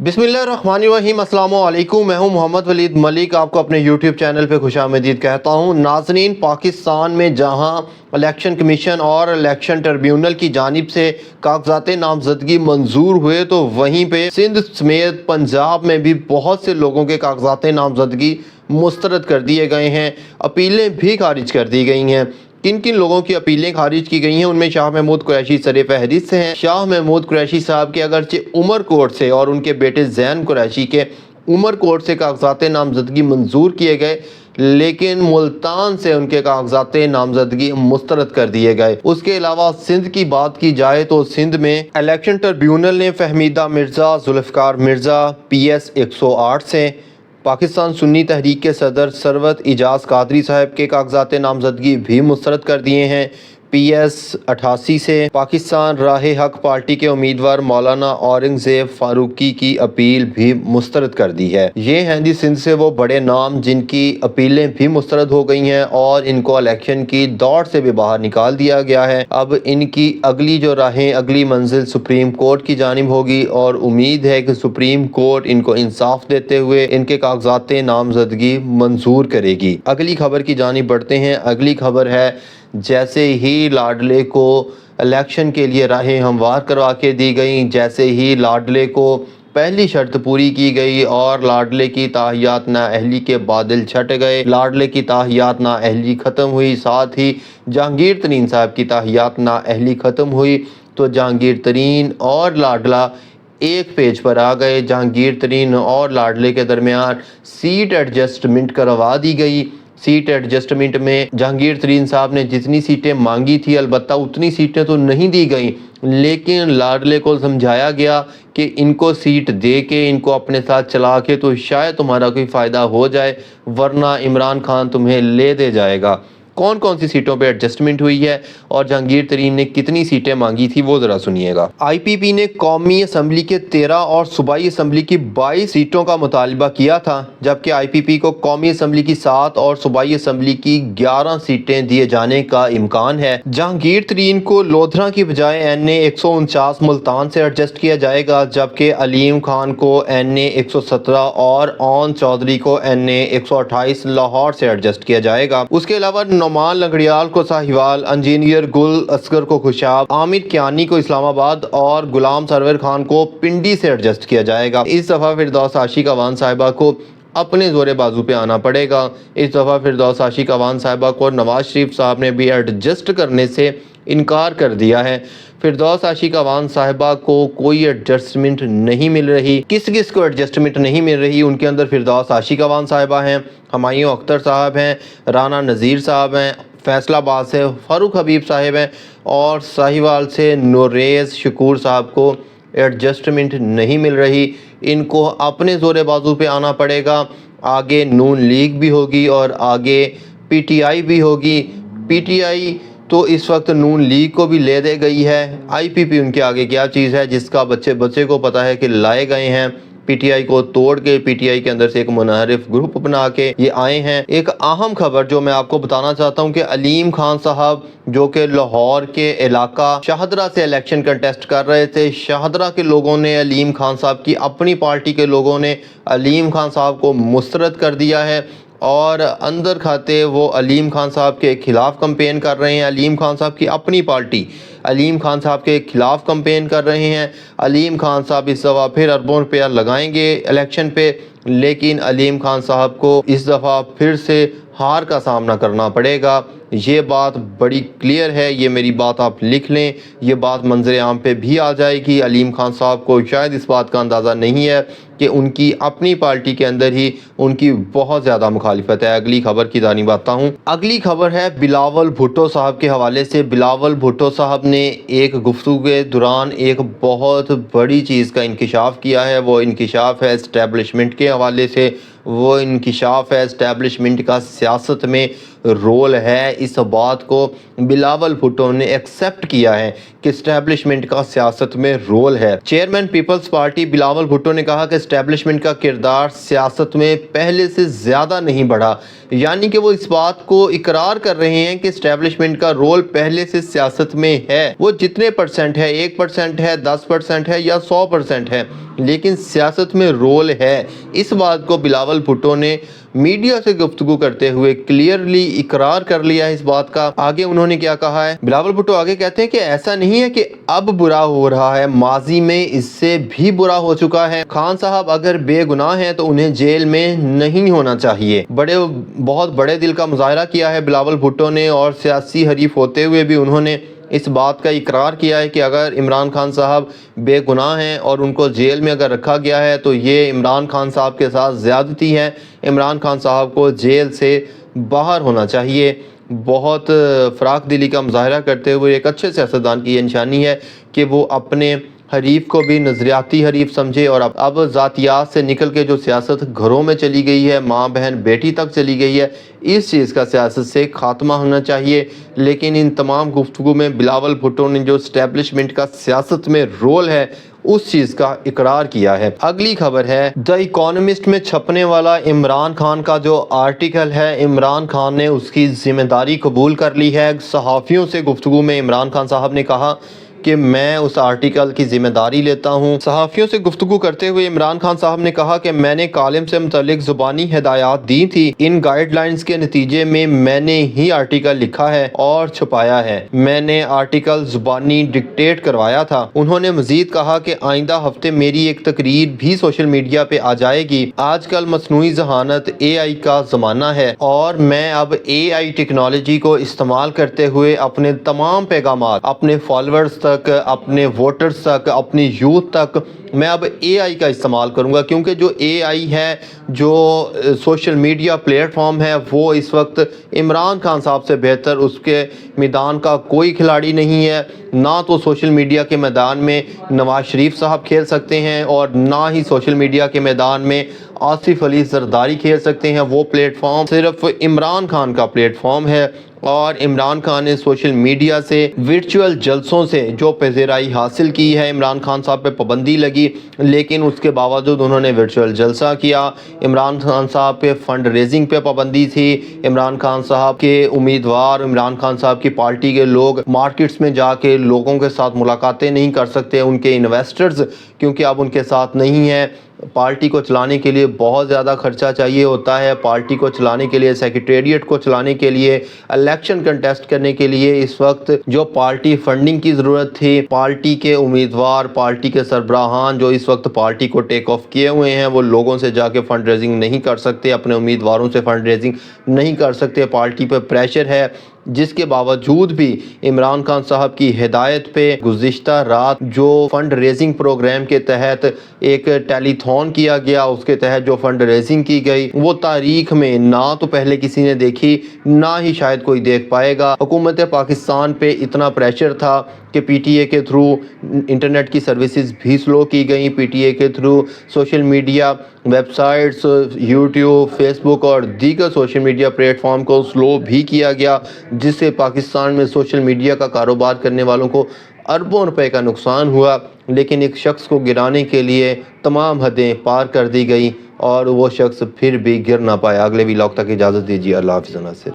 बिस्मिल्लाहिर्रहमानिर्रहीम, अस्सलामु अलैकुम। मैं हूं मोहम्मद वलीद मलिक, आपको अपने यूट्यूब चैनल पे खुशामदीद कहता हूं। नाज़रीन, पाकिस्तान में जहां इलेक्शन कमीशन और इलेक्शन ट्रिब्यूनल की जानिब से कागजात नामजदगी मंजूर हुए, तो वहीं पे सिंध समेत पंजाब में भी बहुत से लोगों के कागजात नामजदगी मुस्तरद कर दिए गए हैं। अपीलें भी खारिज कर दी गई हैं। किन किन लोगों की अपीलें खारिज की गई हैं, उनमें शाह महमूद कुरैशी सर फहरिस्त हैं। शाह महमूद कुरैशी साहब के अगरचे उमर कोर्ट से और उनके बेटे जैन कुरैशी के उमर कोर्ट से कागजात नामजदगी मंजूर किए गए, लेकिन मुल्तान से उनके कागजात नामजदगी मुस्तरद कर दिए गए। उसके अलावा सिंध की बात की जाए तो सिंध में इलेक्शन ट्रिब्यूनल ने फहमीदा मिर्ज़ा, जुल्फ़िकार मिर्ज़ा PS 108 से, पाकिस्तान सुन्नी तहरीक के सदर सरवत इजाज़ कादरी साहब के कागजात नामजदगी भी मुस्तरद कर दिए हैं। PS 88 से पाकिस्तान राह हक पार्टी के उम्मीदवार मौलाना औरंगज़ेब फारूकी की अपील भी मुस्तरद कर दी है। ये हैं जी सिंध से वो बड़े नाम जिनकी अपीलें भी मुस्तरद हो गई हैं और इनको इलेक्शन की दौड़ से भी बाहर निकाल दिया गया है। अब इनकी अगली जो राहें, अगली मंजिल सुप्रीम कोर्ट की जानिब होगी और उम्मीद है कि सुप्रीम कोर्ट इनको इंसाफ देते हुए इनके कागजात नामजदगी मंजूर करेगी। अगली खबर की जानिब बढ़ते हैं। अगली खबर है, जैसे ही लाडले को इलेक्शन के लिए राहें हमवार करवा के दी गई, जैसे ही लाडले को पहली शर्त पूरी की गई और लाडले की ताहियात नाअहली के बादल छट गए, लाडले की ताहियात नाअहली ख़त्म हुई, साथ ही जहांगीर तरीन साहब की ताहियात नाअहली ख़त्म हुई, तो जहांगीर तरीन और लाडला एक पेज पर आ गए। जहांगीर तरीन और लाडले के दरमियान सीट एडजस्टमेंट करवा दी गई। सीट एडजस्टमेंट में जहांगीर तरीन साहब ने जितनी सीटें मांगी थी, अलबत्ता उतनी सीटें तो नहीं दी गई, लेकिन लाडले को समझाया गया कि इनको सीट दे के, इनको अपने साथ चला के तो शायद तुम्हारा कोई फ़ायदा हो जाए, वरना इमरान खान तुम्हें ले दे जाएगा। कौन कौन सी सीटों पे एडजस्टमेंट हुई है और जहांगीर तरीन ने कितनी सीटें मांगी थी, वो ज़रा सुनिएगा। IPP ने कौमी असम्बली के 13 और सूबाई असम्बली की 22 सीटों का मुतालबा किया था, जबकि IPP को कौमी असम्बली की 7 और सूबाई असम्बली की 11 सीटें दिए जाने का इम्कान है। जहांगीर तरीन को लोधरा की बजाय NA 149 मुल्तान से एडजस्ट किया जाएगा, जबकि अलीम खान को NA 117 और ओन चौधरी को NA 128 लाहौर से एडजस्ट किया जाएगा। उसके अलावा नौमान लंगड़ियाल को साहिवाल, इंजीनियर गुल असगर को खुशाब, आमिर कियानी को इस्लामाबाद और गुलाम सरवर खान को पिंडी से एडजस्ट किया जाएगा। इस दफ़ा फिरदौस आशिक अवान साहिबा को अपने जोरे बाजू पे आना पड़ेगा। इस दफ़ा फिरदौस आशिक अवान साहिबा को नवाज शरीफ साहब ने भी एडजस्ट करने से इनकार कर दिया है। फिरदौस आशिक अवान साहिबा को कोई एडजस्टमेंट नहीं मिल रही। किस किस को एडजस्टमेंट नहीं मिल रही? उनके अंदर फिरदौस आशिक अवान साहिबा हैं, हुमायूं अख्तर साहब हैं, राना नज़ीर साहब हैं, फैसलाबाद से फ़ारूक हबीब साहब हैं और साहिवाल से नूरेज़ शकूर साहब को एडजस्टमेंट नहीं मिल रही। इनको अपने ज़ोरे बाजू पे आना पड़ेगा। आगे नून लीग भी होगी और आगे PTI भी होगी। PTI तो इस वक्त नून लीग को भी ले दे गई है। IPP उनके आगे क्या चीज़ है जिसका बच्चे को पता है कि लाए गए हैं। PTI को तोड़ के PTI के अंदर से एक मुनहरिफ ग्रुप बना के ये आए हैं। एक अहम खबर जो मैं आपको बताना चाहता हूँ कि अलीम खान साहब जो कि लाहौर के इलाका शाहदरा से इलेक्शन कंटेस्ट कर रहे थे, शाहदरा के लोगों ने, अलीम खान साहब की अपनी पार्टी के लोगों ने अलीम खान साहब को मुस्तरद कर दिया है और अंदर खाते वो अलीम खान साहब के ख़िलाफ़ कंपेन कर रहे हैं। अलीम खान साहब की अपनी पार्टी अलीम खान साहब के ख़िलाफ़ कंपेन कर रहे हैं। अलीम खान साहब इस दफ़ा फिर अरबों रुपया लगाएंगे इलेक्शन पे, लेकिन अलीम खान साहब को इस दफ़ा फिर से हार का सामना करना पड़ेगा। ये बात बड़ी क्लियर है, ये मेरी बात आप लिख लें, ये बात मंजर आम पे भी आ जाएगी। अलीम खान साहब को शायद इस बात का अंदाज़ा नहीं है कि उनकी अपनी पार्टी के अंदर ही उनकी बहुत ज़्यादा मुखालिफत है। अगली खबर की जानिब आता हूँ। अगली खबर है बिलावल भुट्टो साहब के हवाले से। बिलावल भुट्टो साहब ने एक गुफ्तगू के दौरान एक बहुत बड़ी चीज़ का इंकिशाफ किया है। वो इंकिशाफ है इस्टेब्लिशमेंट के हवाले से, वो इंकिशाफ है इस्टेब्लिशमेंट का सियासत में रोल है। इस बात को बिलावल भुट्टो ने एक्सेप्ट किया है कि इस्टेब्लिशमेंट का सियासत में रोल है। चेयरमैन पीपल्स पार्टी बिलावल भुट्टो ने कहा कि इस्टेब्लिशमेंट का किरदार सियासत में पहले से ज़्यादा नहीं बढ़ा, यानी कि वो इस बात को इकरार कर रहे हैं कि इस्टेब्लिशमेंट का रोल पहले से सियासत में है। वो जितने परसेंट है, 1% है, 10% है या 100% है, لیکن سیاست میں رول ہے، اس بات کو بلاول بھٹو نے میڈیا سے گفتگو کرتے ہوئے کلیئرلی اقرار کر لیا ہے اس بات کا۔ آگے انہوں نے کیا کہا ہے، بلاول بھٹو آگے کہتے ہیں کہ ایسا نہیں ہے کہ اب برا ہو رہا ہے، ماضی میں اس سے بھی برا ہو چکا ہے۔ خان صاحب اگر بے گناہ ہیں تو انہیں جیل میں نہیں ہونا چاہیے۔ بہت بڑے دل کا مظاہرہ کیا ہے بلاول بھٹو نے، اور سیاسی حریف ہوتے ہوئے بھی انہوں نے اس بات کا اقرار کیا ہے کہ اگر عمران خان صاحب بے گناہ ہیں اور ان کو جیل میں اگر رکھا گیا ہے تو یہ عمران خان صاحب کے ساتھ زیادتی ہے، عمران خان صاحب کو جیل سے باہر ہونا چاہیے۔ بہت فراخ دلی کا مظاہرہ کرتے ہوئے ایک اچھے سیاستدان کی یہ نشانی ہے کہ وہ اپنے حریف کو بھی نظریاتی حریف سمجھے، اور اب ذاتیات سے نکل کے جو سیاست گھروں میں چلی گئی ہے، ماں بہن بیٹی تک چلی گئی ہے، اس چیز کا سیاست سے خاتمہ ہونا چاہیے۔ لیکن ان تمام گفتگو میں بلاول بھٹو نے جو اسٹیبلشمنٹ کا سیاست میں رول ہے اس چیز کا اقرار کیا ہے۔ اگلی خبر ہے دی اکانومسٹ میں چھپنے والا عمران خان کا جو آرٹیکل ہے، عمران خان نے اس کی ذمہ داری قبول کر لی ہے۔ صحافیوں سے گفتگو میں عمران خان صاحب نے کہا کہ میں اس آرٹیکل کی ذمہ داری لیتا ہوں۔ صحافیوں سے گفتگو کرتے ہوئے عمران خان صاحب نے کہا کہ میں نے کالم سے متعلق زبانی ہدایات دی تھی، ان گائیڈ لائنز کے نتیجے میں میں نے ہی آرٹیکل لکھا ہے اور چھپایا ہے، میں نے آرٹیکل زبانی ڈکٹیٹ کروایا تھا۔ انہوں نے مزید کہا کہ آئندہ ہفتے میری ایک تقریر بھی سوشل میڈیا پہ آ جائے گی۔ آج کل مصنوعی ذہانت AI کا زمانہ ہے اور میں اب AI ٹیکنالوجی کو استعمال کرتے ہوئے اپنے تمام پیغامات اپنے فالوورز تک، اپنے ووٹرز تک، اپنی یوتھ تک میں اب AI کا استعمال کروں گا، کیونکہ جو AI ہے، جو سوشل میڈیا پلیٹ فارم ہے، وہ اس وقت عمران خان صاحب سے بہتر اس کے میدان کا کوئی کھلاڑی نہیں ہے۔ نہ تو سوشل میڈیا کے میدان میں نواز شریف صاحب کھیل سکتے ہیں اور نہ ہی سوشل میڈیا کے میدان میں آصف علی زرداری کھیل سکتے ہیں۔ وہ پلیٹ فارم صرف عمران خان کا پلیٹ فارم ہے، اور عمران خان نے سوشل میڈیا سے ورچوئل جلسوں سے جو پذیرائی حاصل کی ہے، عمران خان صاحب پہ پابندی لگی لیکن اس کے باوجود انہوں نے ورچوئل جلسہ کیا۔ عمران خان صاحب پہ فنڈ ریزنگ پہ پابندی تھی، عمران خان صاحب کے امیدوار، عمران خان صاحب کی پارٹی کے لوگ مارکیٹس میں جا کے لوگوں کے ساتھ ملاقاتیں نہیں کر سکتے، ان کے انویسٹرز کیونکہ اب ان کے ساتھ نہیں ہیں۔ پارٹی کو چلانے کے لیے بہت زیادہ خرچہ چاہیے ہوتا ہے، پارٹی کو چلانے کے لیے، سیکریٹریٹ کو چلانے کے لیے، الیکشن کنٹیسٹ کرنے کے لیے اس وقت جو پارٹی فنڈنگ کی ضرورت تھی، پارٹی کے امیدوار، پارٹی کے سربراہان جو اس وقت پارٹی کو ٹیک آف کیے ہوئے ہیں، وہ لوگوں سے جا کے فنڈ ریزنگ نہیں کر سکتے، اپنے امیدواروں سے فنڈ ریزنگ نہیں کر سکتے، پارٹی پہ پریشر ہے۔ جس کے باوجود بھی عمران خان صاحب کی ہدایت پہ گزشتہ رات جو فنڈ ریزنگ پروگرام کے تحت ایک ٹیلی تھون کیا گیا، اس کے تحت جو فنڈ ریزنگ کی گئی، وہ تاریخ میں نہ تو پہلے کسی نے دیکھی، نہ ہی شاید کوئی دیکھ پائے گا۔ حکومت پاکستان پہ اتنا پریشر تھا کہ PTA کے تھرو انٹرنیٹ کی سروسز بھی سلو کی گئیں، PTA کے through social media websites, YouTube، Facebook اور دیگر سوشل میڈیا پلیٹ فارم کو سلو بھی کیا گیا، جس سے پاکستان میں سوشل میڈیا کا کاروبار کرنے والوں کو اربوں روپے کا نقصان ہوا۔ لیکن ایک شخص کو گرانے کے لیے تمام حدیں پار کر دی گئی اور وہ شخص پھر بھی گر نہ پایا۔ اگلے ولاگ تک اجازت دیجیے، اللہ حافظ۔